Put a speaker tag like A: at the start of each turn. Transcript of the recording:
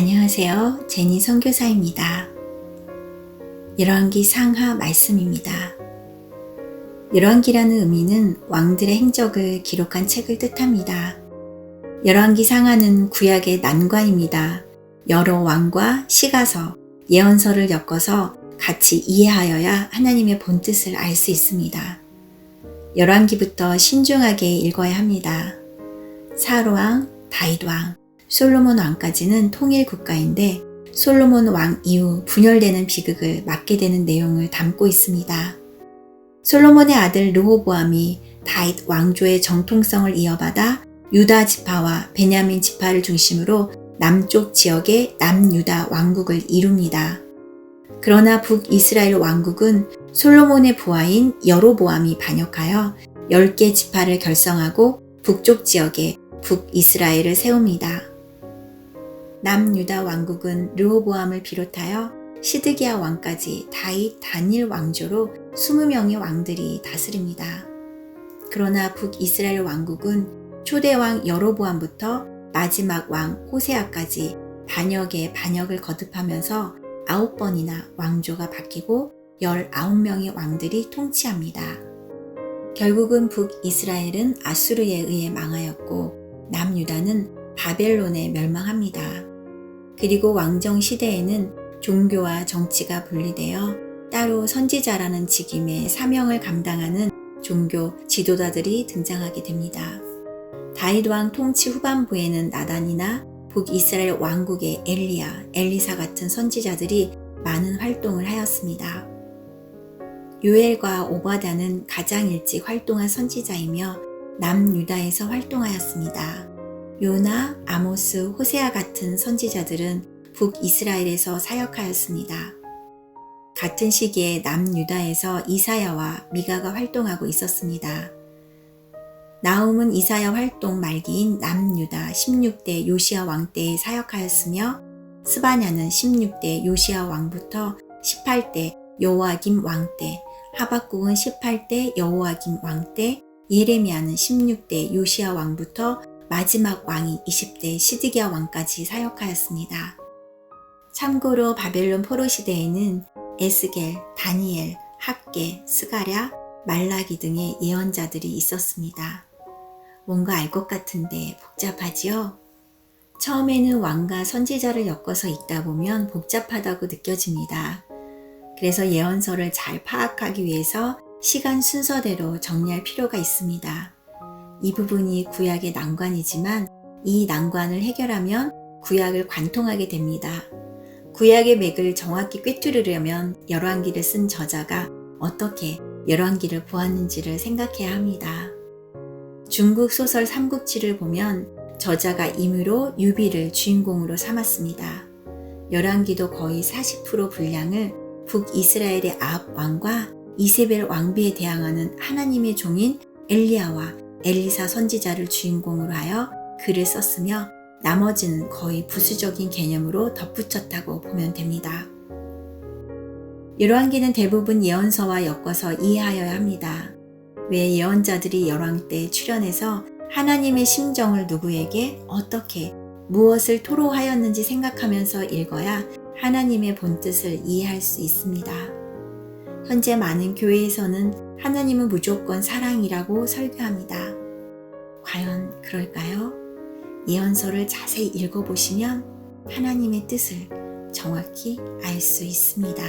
A: 안녕하세요. 제니 선교사입니다. 열왕기 상하 말씀입니다. 열왕기라는 의미는 왕들의 행적을 기록한 책을 뜻합니다. 열왕기 상하는 구약의 난관입니다. 여러 왕과 시가서, 예언서를 엮어서 같이 이해하여야 하나님의 본뜻을 알 수 있습니다. 열왕기부터 신중하게 읽어야 합니다. 사울왕, 다윗왕, 솔로몬 왕까지는 통일 국가인데 솔로몬 왕 이후 분열되는 비극을 맞게 되는 내용을 담고 있습니다. 솔로몬의 아들 르호보암이 다윗 왕조의 정통성을 이어받아 유다 지파와 베냐민 지파를 중심으로 남쪽 지역의 남유다 왕국을 이룹니다. 그러나 북이스라엘 왕국은 솔로몬의 부하인 여로보암이 반역하여 10개 지파를 결성하고 북쪽 지역에 북이스라엘을 세웁니다. 남유다 왕국은 르호보암을 비롯하여 시드기야 왕까지 다윗 단일 왕조로 20명의 왕들이 다스립니다. 그러나 북이스라엘 왕국은 초대 왕 여로보암부터 마지막 왕 호세아까지 반역에 반역을 거듭하면서 9번이나 왕조가 바뀌고 19명의 왕들이 통치합니다. 결국은 북이스라엘은 아수르에 의해 망하였고 남유다는 바벨론에 멸망합니다. 그리고 왕정 시대에는 종교와 정치가 분리되어 따로 선지자라는 직임의 사명을 감당하는 종교 지도자들이 등장하게 됩니다. 다윗 왕 통치 후반부에는 나단이나 북이스라엘 왕국의 엘리야, 엘리사 같은 선지자들이 많은 활동을 하였습니다. 요엘과 오바다는 가장 일찍 활동한 선지자이며 남유다에서 활동하였습니다. 요나, 아모스, 호세아 같은 선지자들은 북이스라엘에서 사역하였습니다. 같은 시기에 남유다에서 이사야와 미가가 활동하고 있었습니다. 나훔은 이사야 활동 말기인 남유다 16대 요시야 왕 때에 사역하였으며 스바냐는 16대 요시야 왕부터 18대 여호아김 왕 때, 하박국은 18대 여호아김 왕 때, 예레미야는 16대 요시야 왕부터 마지막 왕이 20대 시드기야 왕까지 사역하였습니다. 참고로 바벨론 포로 시대에는 에스겔, 다니엘, 학개, 스가랴, 말라기 등의 예언자들이 있었습니다. 뭔가 알 것 같은데 복잡하지요? 처음에는 왕과 선지자를 엮어서 읽다 보면 복잡하다고 느껴집니다. 그래서 예언서를 잘 파악하기 위해서 시간 순서대로 정리할 필요가 있습니다. 이 부분이 구약의 난관이지만 이 난관을 해결하면 구약을 관통하게 됩니다. 구약의 맥을 정확히 꿰뚫으려면 열왕기를 쓴 저자가 어떻게 열왕기를 보았는지를 생각해야 합니다. 중국 소설 삼국지를 보면 저자가 임의로 유비를 주인공으로 삼았습니다. 열왕기도 거의 40% 분량을 북이스라엘의 아합 왕과 이세벨 왕비에 대항하는 하나님의 종인 엘리야와 엘리사 선지자를 주인공으로 하여 글을 썼으며 나머지는 거의 부수적인 개념으로 덧붙였다고 보면 됩니다. 열왕기는 대부분 예언서와 엮어서 이해하여야 합니다. 왜 예언자들이 열왕 때 출현해서 하나님의 심정을 누구에게 어떻게 무엇을 토로하였는지 생각하면서 읽어야 하나님의 본뜻을 이해할 수 있습니다. 현재 많은 교회에서는 하나님은 무조건 사랑이라고 설교합니다. 과연 그럴까요? 예언서를 자세히 읽어보시면 하나님의 뜻을 정확히 알 수 있습니다.